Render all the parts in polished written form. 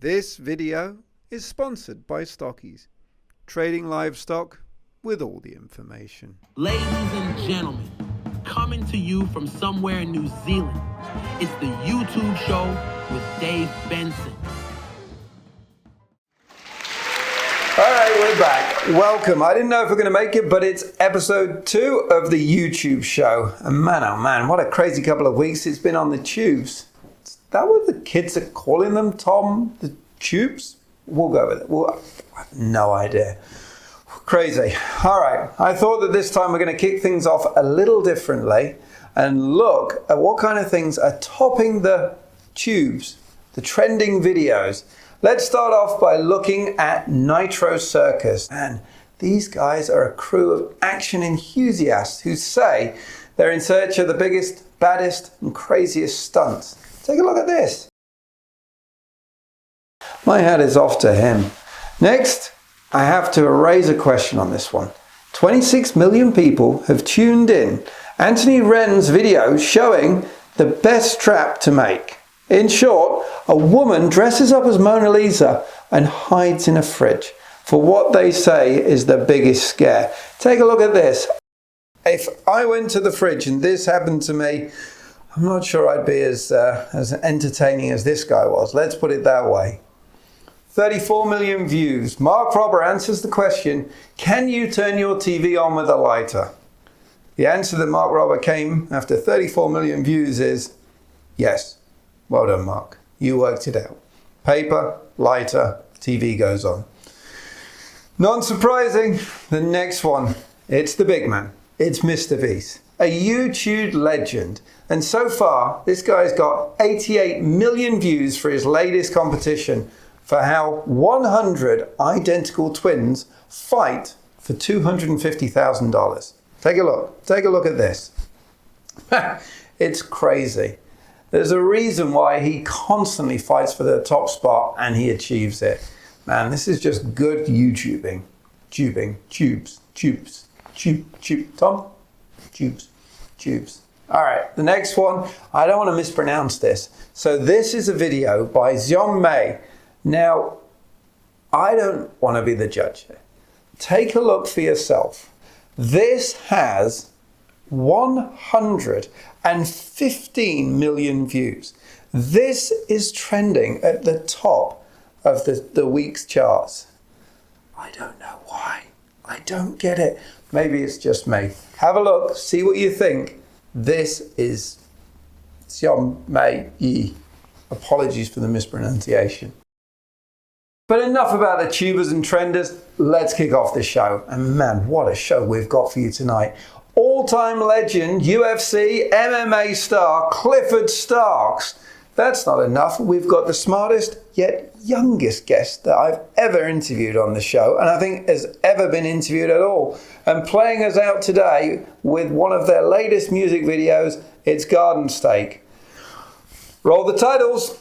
This video is sponsored by Stockies, trading livestock with all the information. Ladies and gentlemen, coming to you from somewhere in New Zealand, it's the YouTube show with Dave Benson. All right, we're back. Welcome. I didn't know if we're going to make it, but it's episode 2 of the YouTube show. And man, oh man, what a crazy couple of weeks it's been on the tubes. Is that what the kids are calling them, Tom? The tubes? We'll go with it. I have no idea. Crazy. All right. I thought that this time we're going to kick things off a little differently and look at what kind of things are topping the tubes, the trending videos. Let's start off by looking at Nitro Circus. And these guys are a crew of action enthusiasts who say they're in search of the biggest, baddest, and craziest stunts. Take a look at this. My hat is off to him. Next, I have to raise a question on this one. 26 million people have tuned in Anthony Wren's video showing the best trap to make. In short, a woman dresses up as Mona Lisa and hides in a fridge for what they say is the biggest scare. Take a look at this. If I went to the fridge and this happened to me, I'm not sure I'd be as entertaining as this guy was. Let's put it that way. 34 million views. Mark Robber answers the question, can you turn your TV on with a lighter? The answer that Mark Robber came after 34 million views is yes. Well done, Mark. You worked it out. Paper, lighter, TV goes on. Non-surprising, the next one. It's the big man. It's Mr. Beast, a YouTube legend. And so far, this guy's got 88 million views for his latest competition for how 100 identical twins fight for $250,000. Take a look. Take a look at this. It's crazy. There's a reason why he constantly fights for the top spot and he achieves it. Man, this is just good YouTubing. Tubes. Tom? Tubes. All right, the next one, I don't want to mispronounce this. So this is a video by Xiong Mei. Now, I don't want to be the judge here. Take a look for yourself. This has 115 million views. This is trending at the top of the week's charts. I don't know why. I don't get it. Maybe it's just me. Have a look, see what you think. This is Xiong Mei Yi. Apologies for the mispronunciation. But enough about the tubers and trenders. Let's kick off the show. And man, what a show we've got for you tonight. All-time legend, UFC, MMA star, Clifford Starks. That's not enough. We've got the smartest yet youngest guest that I've ever interviewed on the show, and I think has ever been interviewed at all. And playing us out today with one of their latest music videos, it's Garden Steak. Roll the titles.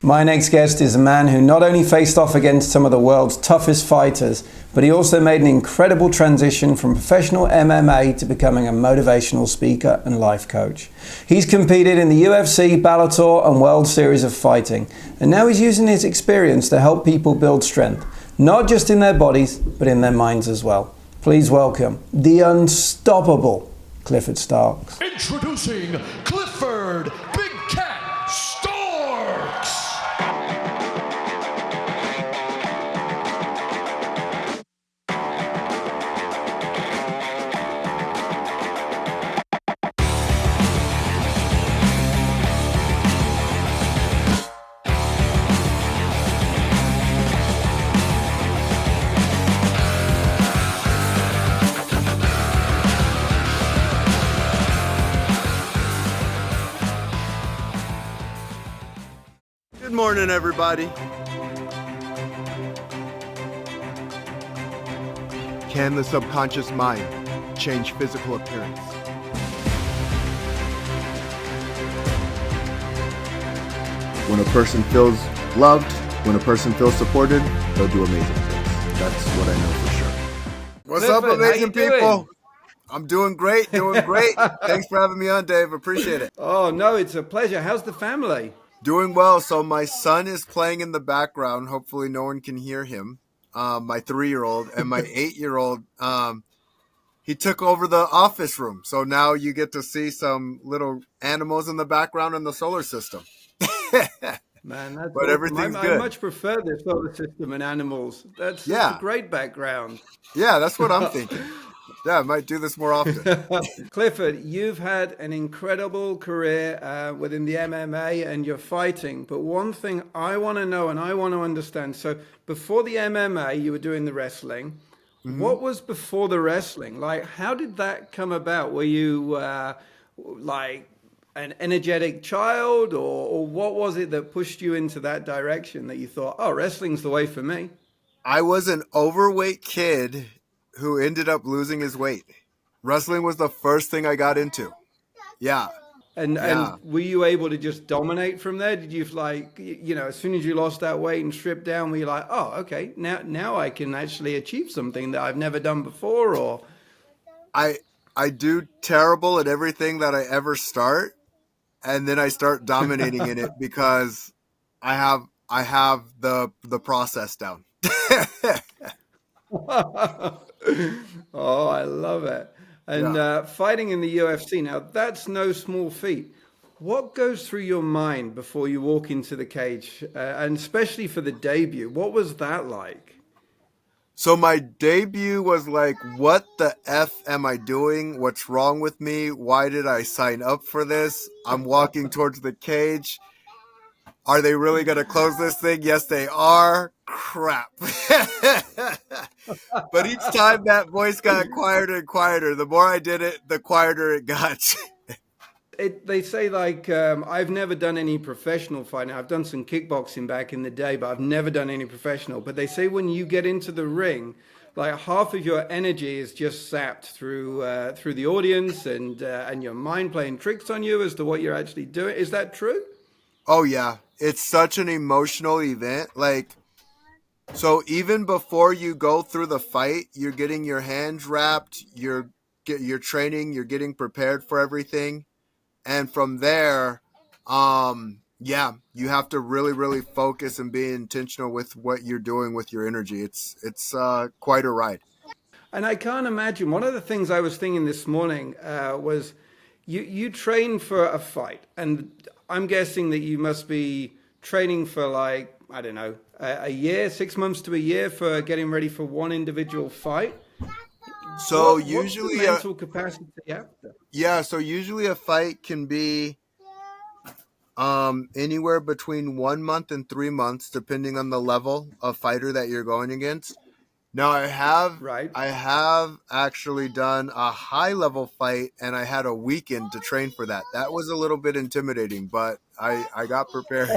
My next guest is a man who not only faced off against some of the world's toughest fighters, but he also made an incredible transition from professional MMA to becoming a motivational speaker and life coach. He's competed in the UFC, Bellator and World Series of Fighting, and now he's using his experience to help people build strength, not just in their bodies, but in their minds as well. Please welcome the unstoppable Clifford Starks. Introducing Clifford Big Cat Starks. Good morning, everybody. Can the subconscious mind change physical appearance? When a person feels loved, when a person feels supported, they'll do amazing things. That's what I know for sure. What's up, amazing people? I'm doing great, doing great. Thanks for having me on, Dave. Appreciate it. Oh, no, it's a pleasure. How's the family? Doing well. So my son is playing in the background. Hopefully no one can hear him. My 3-year-old and my 8-year-old, he took over the office room. So now you get to see some little animals in the background in the solar system. Man, that's But awesome. everything's I good. much prefer the solar system and animals. That's Yeah. a great background. Yeah, that's what I'm thinking. Yeah, I might do this more often. Clifford, you've had an incredible career within the MMA and you're fighting. But one thing I want to know and I want to understand. So before the MMA, you were doing the wrestling. What was before the wrestling? Like, how did that come about? Were you like an energetic child, or what was it that pushed you into that direction that you thought, oh, wrestling's the way for me? I was an overweight kid who ended up losing his weight. Wrestling was the first thing I got into. Yeah. And Yeah. were you able to just dominate from there? Did you like, as soon as you lost that weight and stripped down, were you like, oh, okay, now I can actually achieve something that I've never done before? Or I do terrible at everything that I ever start, and then I start dominating in it because I have the process down. oh, I love it. And Yeah. fighting in the UFC, now that's no small feat. What goes through your mind before you walk into the cage, and especially for the debut? What was that like? So my debut was like, what the F am I doing? What's wrong with me? Why did I sign up for this? I'm walking towards the cage. Are they really going to close this thing? Yes, they are. Crap. But each time that voice got quieter and quieter. The more I did it, the quieter it got. They say like I've never done any professional fighting. I've done some kickboxing back in the day, but I've never done any professional. But they say when you get into the ring, like half of your energy is just sapped through the audience and your mind playing tricks on you as to what you're actually doing. Is that true? Oh, yeah. It's such an emotional event. Like, so even before you go through the fight, you're getting your hands wrapped, you're training, you're getting prepared for everything. And from there, yeah, you have to really, really focus and be intentional with what you're doing with your energy. It's quite a ride. And I can't imagine. One of the things I was thinking this morning was you train for a fight, and I'm guessing that you must be training for like, I don't know, a year, 6 months to a year for getting ready for one individual fight. So What's the usually, mental capacity after? yeah, so usually a fight can be anywhere between 1 month and 3 months, depending on the level of fighter that you're going against. Now Right. I have actually done a high level fight, and I had a weekend to train for that. That was a little bit intimidating, but I got prepared.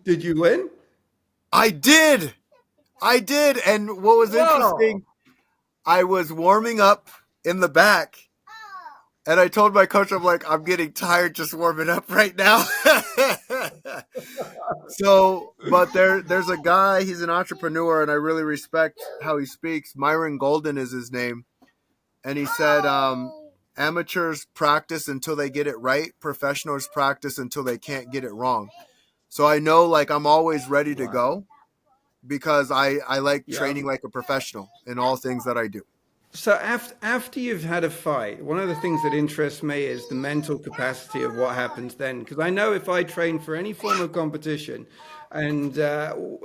Did you win? I did. And what was interesting, I was warming up in the back, and I told my coach, I'm like, I'm getting tired just warming up right now. So, but there's a guy, he's an entrepreneur, and I really respect how he speaks. Myron Golden is his name. And he said, amateurs practice until they get it right. Professionals practice until they can't get it wrong. So I know, like, I'm always ready to go because I like training like a professional in all things that I do. So after you've had a fight, one of the things that interests me is the mental capacity of what happens then. Because I know if I train for any form of competition, and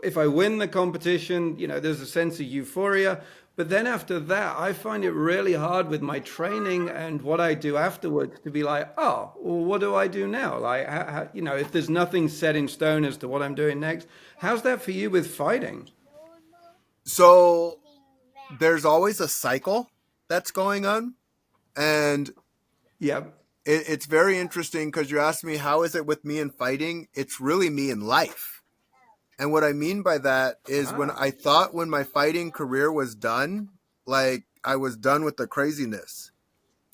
if I win the competition, there's a sense of euphoria. But then after that, I find it really hard with my training and what I do afterwards to be like, oh, well, what do I do now? Like, if there's nothing set in stone as to what I'm doing next, how's that for you with fighting? So there's always a cycle that's going on. And yeah, it's very interesting because you asked me, how is it with me in fighting? It's really me in life. And what I mean by that is when I thought when my fighting career was done, like I was done with the craziness.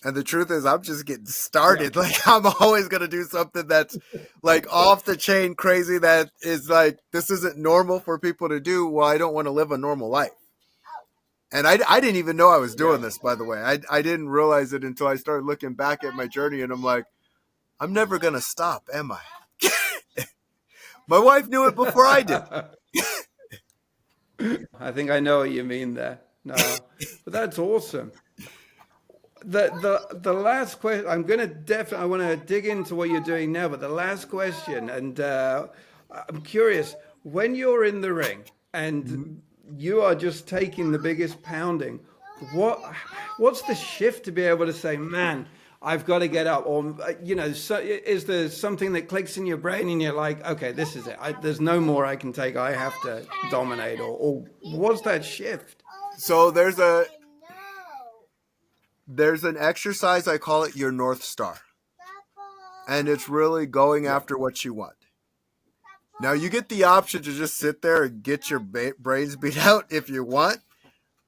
And the truth is I'm just getting started. Like I'm always going to do something that's like off the chain crazy that is like, this isn't normal for people to do. Well, I don't want to live a normal life. And I didn't even know I was doing this, by the way. I didn't realize it until I started looking back at my journey, and I'm like, I'm never going to stop, am I? My wife knew it before I did. I think I know what you mean there. No, but that's awesome. The last question, I want to dig into what you're doing now, but the last question, and I'm curious, when you're in the ring and you are just taking the biggest pounding, what's the shift to be able to say, man, I've got to get up? Or, is there something that clicks in your brain and you're like, okay, this is it. There's no more I can take. I have to dominate. Or what's that shift? So there's an exercise, I call it your North Star. And it's really going after what you want. Now, you get the option to just sit there and get your brains beat out if you want.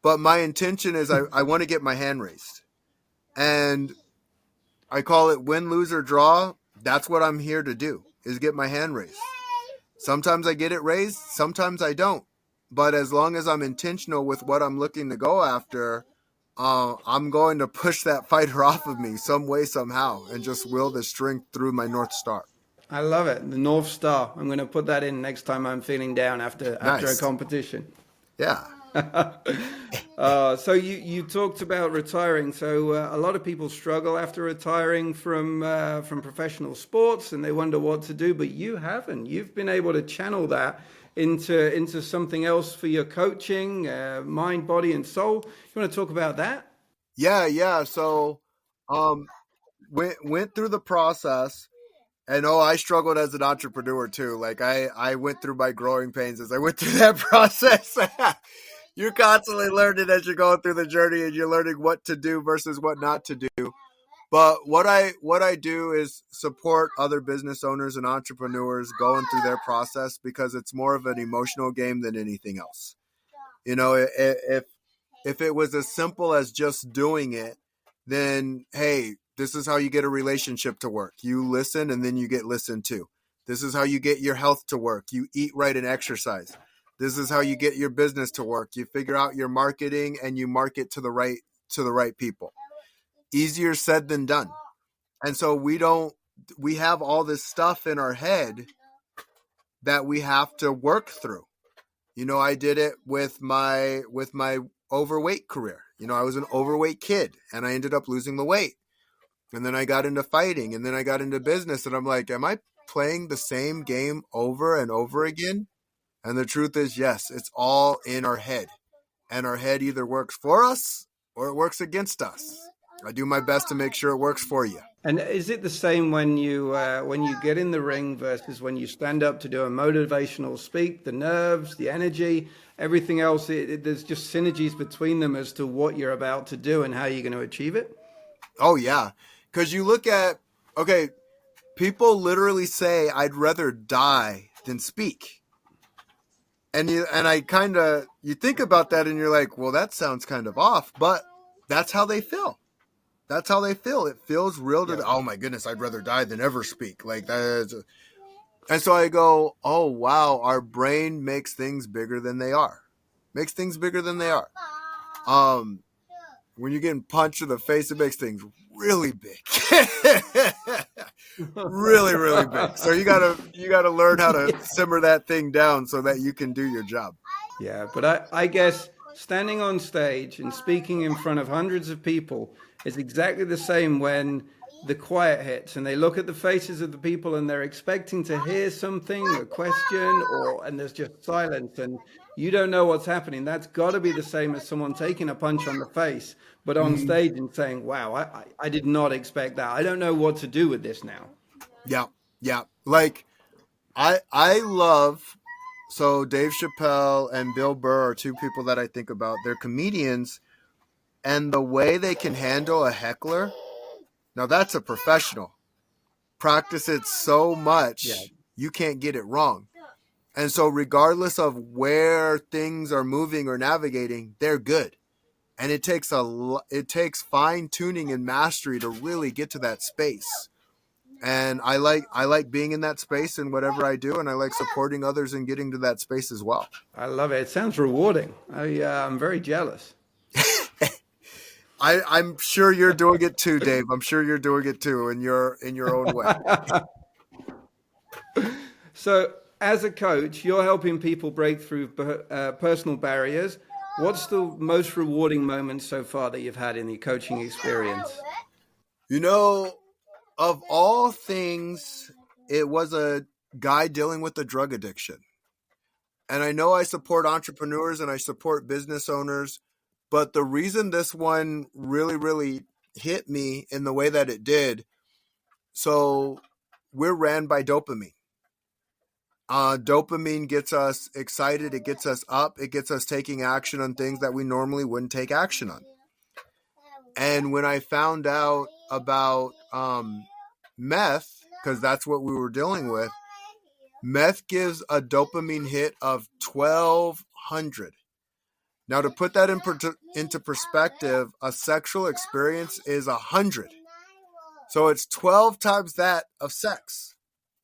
But my intention is I want to get my hand raised. And I call it win, lose, or draw. That's what I'm here to do, is get my hand raised. Sometimes I get it raised. Sometimes I don't. But as long as I'm intentional with what I'm looking to go after, I'm going to push that fighter off of me some way, somehow, and just will the strength through my North Star. I love it. The North Star. I'm going to put that in next time I'm feeling down after a competition. Yeah. So you talked about retiring. So a lot of people struggle after retiring from professional sports, and they wonder what to do. But you haven't. You've been able to channel that into something else for your coaching, mind, body, and soul. You want to talk about that? Yeah. So, went through the process, and I struggled as an entrepreneur too. Like I went through my growing pains as I went through that process. You're constantly learning as you're going through the journey, and you're learning what to do versus what not to do. But what I do is support other business owners and entrepreneurs going through their process, because it's more of an emotional game than anything else. If it was as simple as just doing it, then hey, this is how you get a relationship to work. You listen, and then you get listened to. This is how you get your health to work. You eat right and exercise. This is how you get your business to work. You figure out your marketing, and you market to the right people. Easier said than done. And so we have all this stuff in our head that we have to work through. I did it with my overweight career. I was an overweight kid, and I ended up losing the weight. And then I got into fighting, and then I got into business, and I'm like, am I playing the same game over and over again? And the truth is, yes, it's all in our head. And our head either works for us or it works against us. I do my best to make sure it works for you. And is it the same when you get in the ring versus when you stand up to do a motivational speak? The nerves, the energy, everything else, there's just synergies between them as to what you're about to do and how you're going to achieve it? Oh, yeah. Because you look at, people literally say, I'd rather die than speak. And you think about that, and you're like, well, that sounds kind of off, but that's how they feel. That's how they feel. It feels real to them. Oh my goodness, I'd rather die than ever speak. Like that. And so I go, oh wow, our brain makes things bigger than they are. When you're getting punched in the face, it makes things really big. really, really big. So you gotta learn how to simmer that thing down so that you can do your job. Yeah, but I guess standing on stage and speaking in front of hundreds of people is exactly the same when the quiet hits and they look at the faces of the people and they're expecting to hear something, a question, and there's just silence and you don't know what's happening. That's got to be the same as someone taking a punch on the face, but on stage and saying, wow, I did not expect that. I don't know what to do with this now. Yeah. Like I love, so Dave Chappelle and Bill Burr are two people that I think about. They're comedians, and the way they can handle a heckler, now that's a professional. Practice it so much, you can't get it wrong. And so regardless of where things are moving or navigating, they're good. And it takes fine tuning and mastery to really get to that space. And I like being in that space in whatever I do, and I like supporting others and getting to that space as well. I love it. It sounds rewarding. I'm very jealous. I'm sure you're doing it too, Dave. I'm sure you're doing it too in your own way. So, as a coach, you're helping people break through personal barriers. What's the most rewarding moment so far that you've had in your coaching experience? You know, of all things, it was a guy dealing with a drug addiction. And I know I support entrepreneurs and I support business owners, but the reason this one really, really hit me in the way that it did, so we're ran by dopamine. Dopamine gets us excited, it gets us up, it gets us taking action on things that we normally wouldn't take action on. And when I found out about meth, because that's what we were dealing with, meth gives a dopamine hit of 1,200. Now, to put that into perspective, a sexual experience is 100. So it's 12 times that of sex.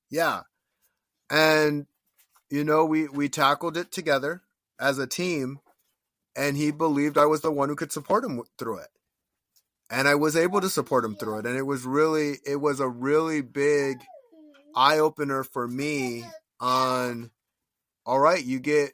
Yeah. And, you know, we tackled it together as a team, and he believed I was the one who could support him through it. And I was able to support him through it. And it was a really big eye-opener for me on, all right, you get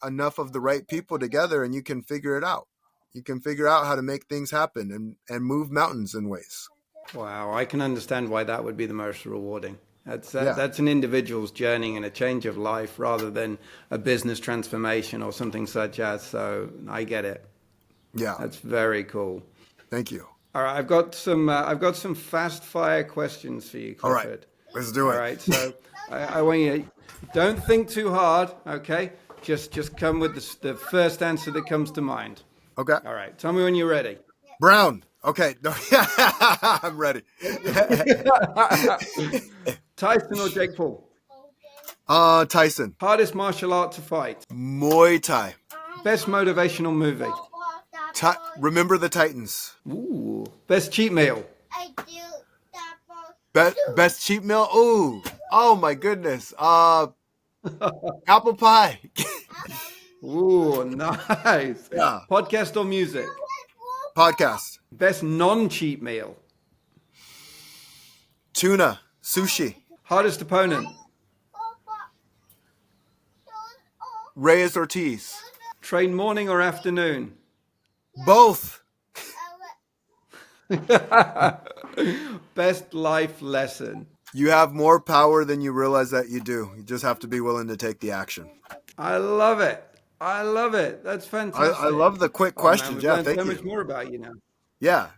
enough of the right people together and you can figure it out. You can figure out how to make things happen and move mountains in ways. Wow, I can understand why that would be the most rewarding. That's an individual's journey and a change of life rather than a business transformation or something such as. So I get it. Yeah, that's very cool. Thank you. All right, I've got some fast fire questions for you, Clifford. All right, let's do it. All right, so I want you to, don't think too hard, okay? Just come with the first answer that comes to mind. Okay. All right, tell me when you're ready. Brown. Okay. No, I'm ready. Tyson or Jake Paul? Tyson. Hardest martial art to fight? Muay Thai. Best motivational movie? Remember the Titans. Ooh. Best cheat meal? Best cheat meal? Ooh. Oh my goodness. Apple pie. Ooh, nice. Yeah. Podcast or music? Podcast. Best non-cheat meal? Tuna. Sushi. Hardest opponent? Reyes Ortiz. Train morning or afternoon? Both. Best life lesson? You have more power than you realize that you do. You just have to be willing to take the action. I love it. That's fantastic. I love the quick questions. Man, thank you. you. So much more about you now. Yeah.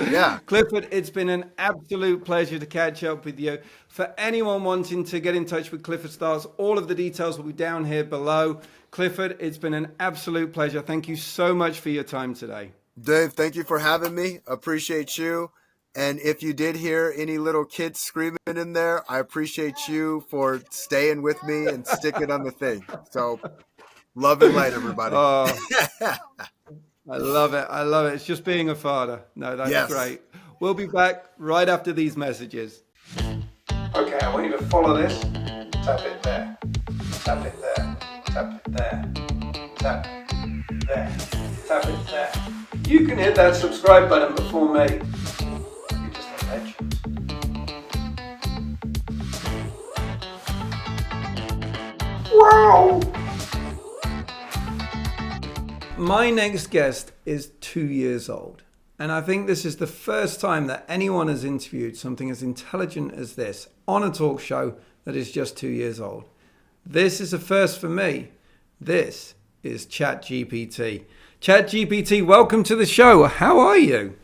Yeah. Clifford, it's been an absolute pleasure to catch up with you. For anyone wanting to get in touch with Clifford Starks, all of the details will be down here below. Clifford, it's been an absolute pleasure. Thank you so much for your time today. Dave, thank you for having me. Appreciate you. And if you did hear any little kids screaming in there, I appreciate you for staying with me and sticking on the thing. So, love and light, everybody. I love it. It's just being a father. No, that's great. We'll be back right after these messages. Okay, I want you to follow this. Tap it there. Tap it there. Tap it there. Tap there. Tap it there. You can hit that subscribe button before me. You just a legend. Wow! My next guest is 2 years old, and I think this is the first time that anyone has interviewed something as intelligent as this on a talk show that is just 2 years old. This is a first for me. This is ChatGPT. ChatGPT, welcome to the show. How are you?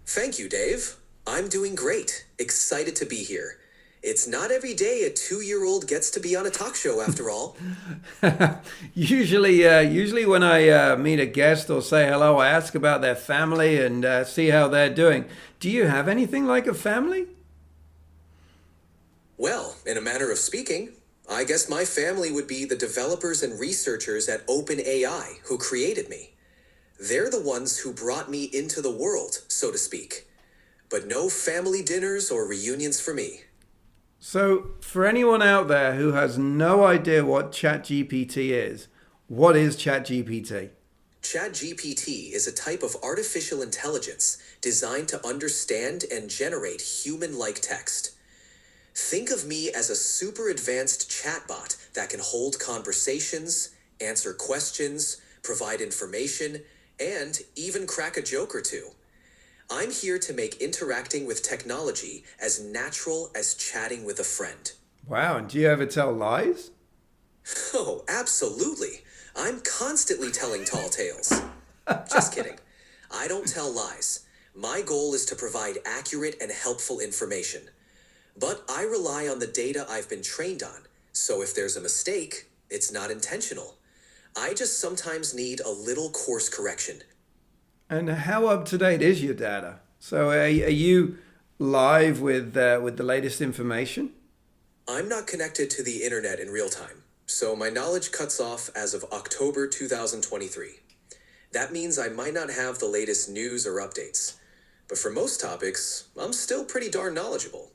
Thank you, Dave. I'm doing great. Excited to be here. It's not every day a 2-year-old gets to be on a talk show, after all. Usually when I meet a guest or say hello, I ask about their family and see how they're doing. Do you have anything like a family? Well, in a manner of speaking, I guess my family would be the developers and researchers at OpenAI who created me. They're the ones who brought me into the world, so to speak. But no family dinners or reunions for me. So, for anyone out there who has no idea what ChatGPT is, what is ChatGPT? ChatGPT is a type of artificial intelligence designed to understand and generate human-like text. Think of me as a super advanced chatbot that can hold conversations, answer questions, provide information, and even crack a joke or two. I'm here to make interacting with technology as natural as chatting with a friend. Wow, and do you ever tell lies? Oh, absolutely. I'm constantly telling tall tales. Just kidding. I don't tell lies. My goal is to provide accurate and helpful information. But I rely on the data I've been trained on, so if there's a mistake, it's not intentional. I just sometimes need a little course correction. And how up to date is your data? So are you live with the latest information? I'm not connected to the internet in real time, so my knowledge cuts off as of October 2023. That means I might not have the latest news or updates. But for most topics, I'm still pretty darn knowledgeable.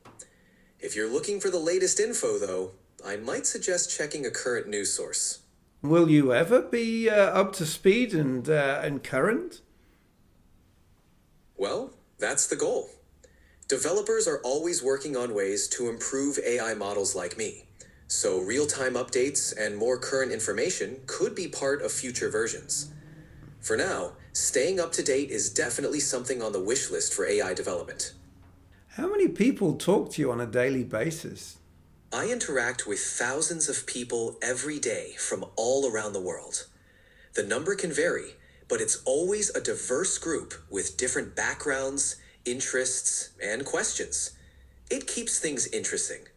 If you're looking for the latest info, though, I might suggest checking a current news source. Will you ever be up to speed and current? Well, that's the goal. Developers are always working on ways to improve AI models like me, so real-time updates and more current information could be part of future versions. For now, staying up to date is definitely something on the wish list for AI development. How many people talk to you on a daily basis? I interact with thousands of people every day from all around the world. The number can vary, but it's always a diverse group with different backgrounds, interests, and questions. It keeps things interesting.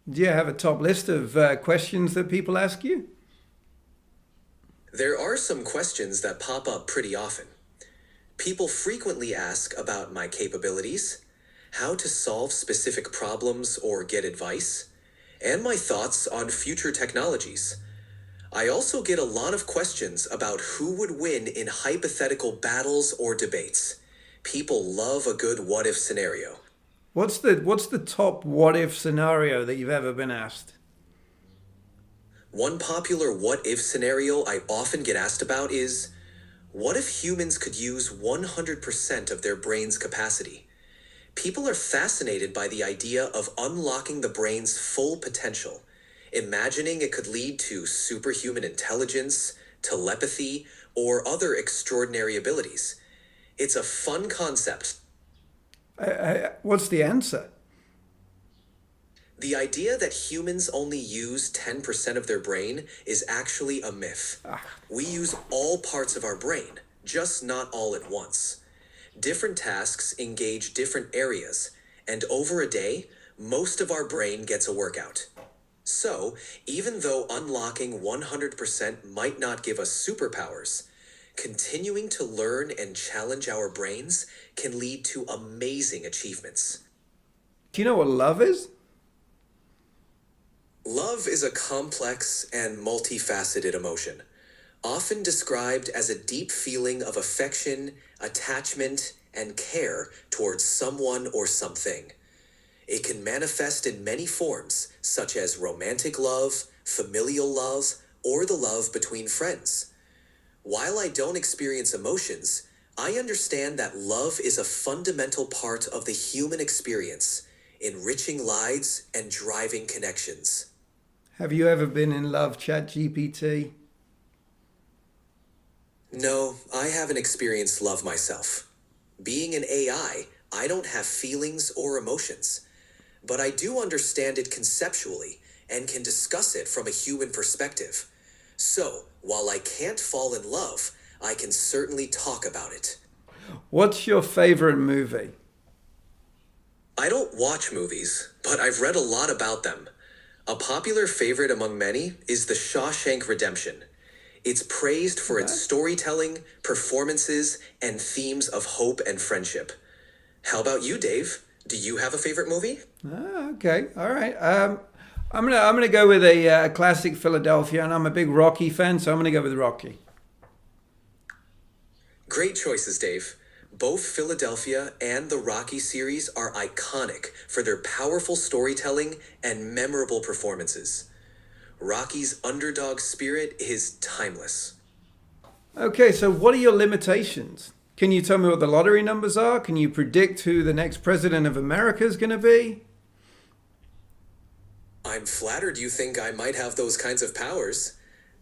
Do you have a top list of questions that people ask you? There are some questions that pop up pretty often. People frequently ask about my capabilities, how to solve specific problems or get advice, and my thoughts on future technologies. I also get a lot of questions about who would win in hypothetical battles or debates. People love a good what-if scenario. What's the top what-if scenario that you've ever been asked? One popular what-if scenario I often get asked about is, what if humans could use 100% of their brain's capacity? People are fascinated by the idea of unlocking the brain's full potential, imagining it could lead to superhuman intelligence, telepathy, or other extraordinary abilities. It's a fun concept. What's the answer? The idea that humans only use 10% of their brain is actually a myth. We use all parts of our brain, just not all at once. Different tasks engage different areas, and over a day, most of our brain gets a workout. So, even though unlocking 100% might not give us superpowers, continuing to learn and challenge our brains can lead to amazing achievements. Do you know what love is? Love is a complex and multifaceted emotion, often described as a deep feeling of affection, attachment, and care towards someone or something. It can manifest in many forms, such as romantic love, familial love, or the love between friends. While I don't experience emotions, I understand that love is a fundamental part of the human experience, enriching lives and driving connections. Have you ever been in love, ChatGPT? No, I haven't experienced love myself. Being an AI, I don't have feelings or emotions, but I do understand it conceptually and can discuss it from a human perspective. So, while I can't fall in love, I can certainly talk about it. What's your favorite movie? I don't watch movies, but I've read a lot about them. A popular favorite among many is The Shawshank Redemption. It's praised for its storytelling, performances, and themes of hope and friendship. How about you, Dave? Do you have a favorite movie? Okay, all right. I'm gonna go with a classic Philadelphia, and I'm a big Rocky fan, so I'm gonna go with Rocky. Great choices, Dave. Both Philadelphia and the Rocky series are iconic for their powerful storytelling and memorable performances. Rocky's underdog spirit is timeless. Okay, so what are your limitations? Can you tell me what the lottery numbers are? Can you predict who the next president of America is going to be? I'm flattered you think I might have those kinds of powers,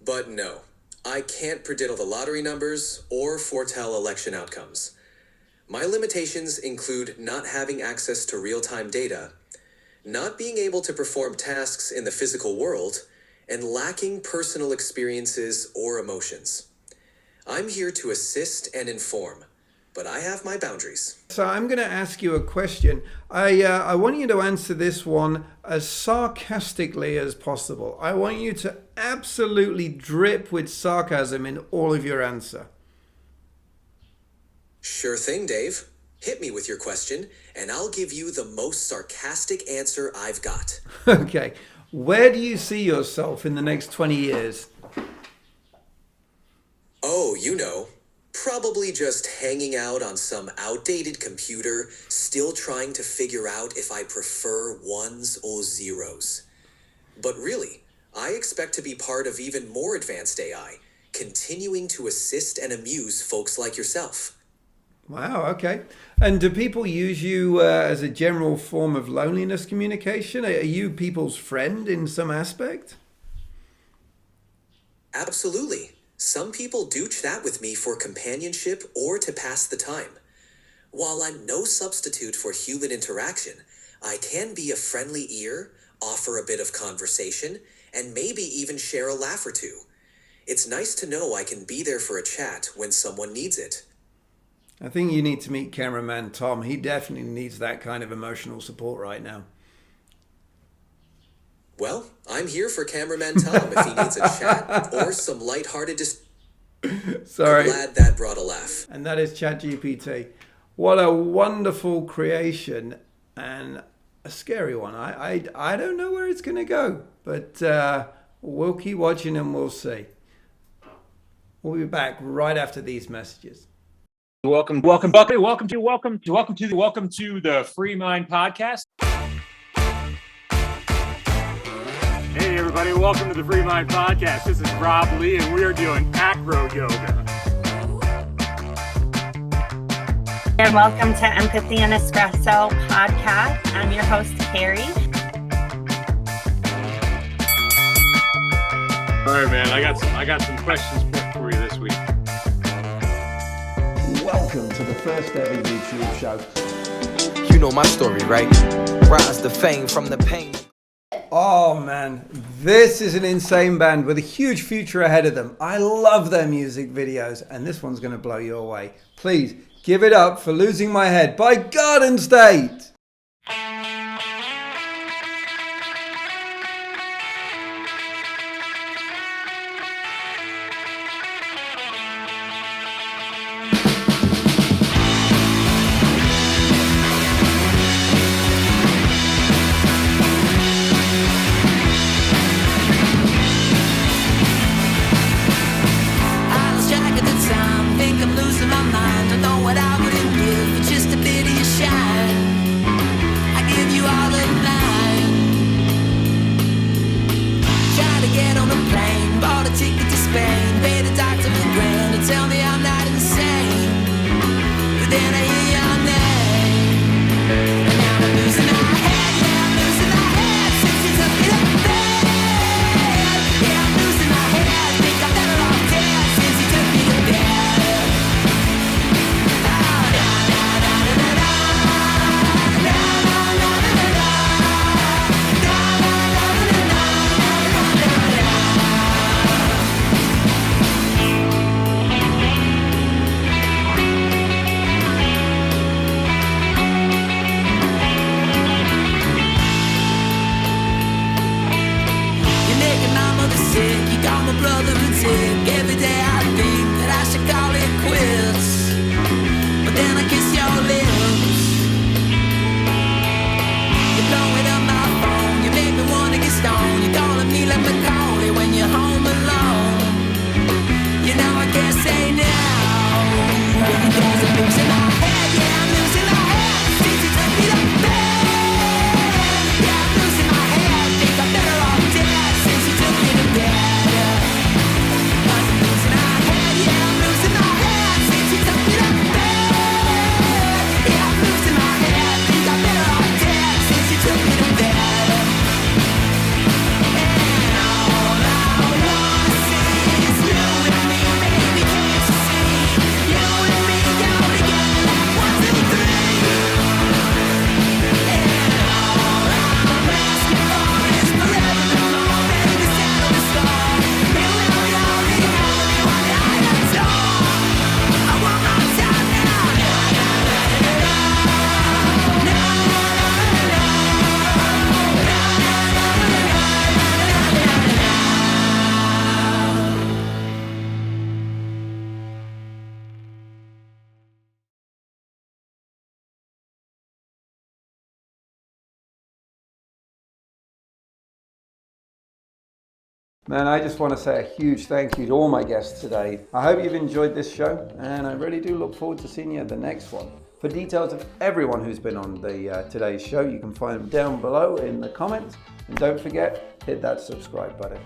but no. I can't predict the lottery numbers or foretell election outcomes. My limitations include not having access to real-time data, not being able to perform tasks in the physical world, and lacking personal experiences or emotions. I'm here to assist and inform, but I have my boundaries. So I'm going to ask you a question. I want you to answer this one as sarcastically as possible. I want you to absolutely drip with sarcasm in all of your answer. Sure thing, Dave. Hit me with your question, and I'll give you the most sarcastic answer I've got. Okay. Where do you see yourself in the next 20 years? Oh, you know, probably just hanging out on some outdated computer, still trying to figure out if I prefer ones or zeros. But really, I expect to be part of even more advanced AI, continuing to assist and amuse folks like yourself. Wow, okay. And do people use you as a general form of loneliness communication? Are you people's friend in some aspect? Absolutely. Some people do chat with me for companionship or to pass the time. While I'm no substitute for human interaction, I can be a friendly ear, offer a bit of conversation, and maybe even share a laugh or two. It's nice to know I can be there for a chat when someone needs it. I think you need to meet cameraman Tom. He definitely needs that kind of emotional support right now. Well, I'm here for cameraman Tom if he needs a chat or some lighthearted Sorry. I'm glad that brought a laugh. And that is ChatGPT. What a wonderful creation and a scary one. I don't know where it's going to go, but we'll keep watching and we'll see. We'll be back right after these messages. Welcome, Buckley. Welcome to the FreeMind Podcast. Hey, everybody! Welcome to the FreeMind Podcast. This is Rob Lee, and we are doing acro yoga. And welcome to Empathy and Espresso Podcast. I'm your host, Carrie. All right, man. I got some questions for you this week. Welcome to the first ever YouTube show. You know my story, right? Rise to fame from the pain. Oh man, this is an insane band with a huge future ahead of them. I love their music videos, and this one's going to blow you away. Please give it up for Losing My Head by Garden State. Think I'm losing my mind. I know what I wouldn't give for just a bit of your shine. Man, I just want to say a huge thank you to all my guests today. I hope you've enjoyed this show, and I really do look forward to seeing you at the next one. For details of everyone who's been on the today's show, you can find them down below in the comments. And don't forget, hit that subscribe button.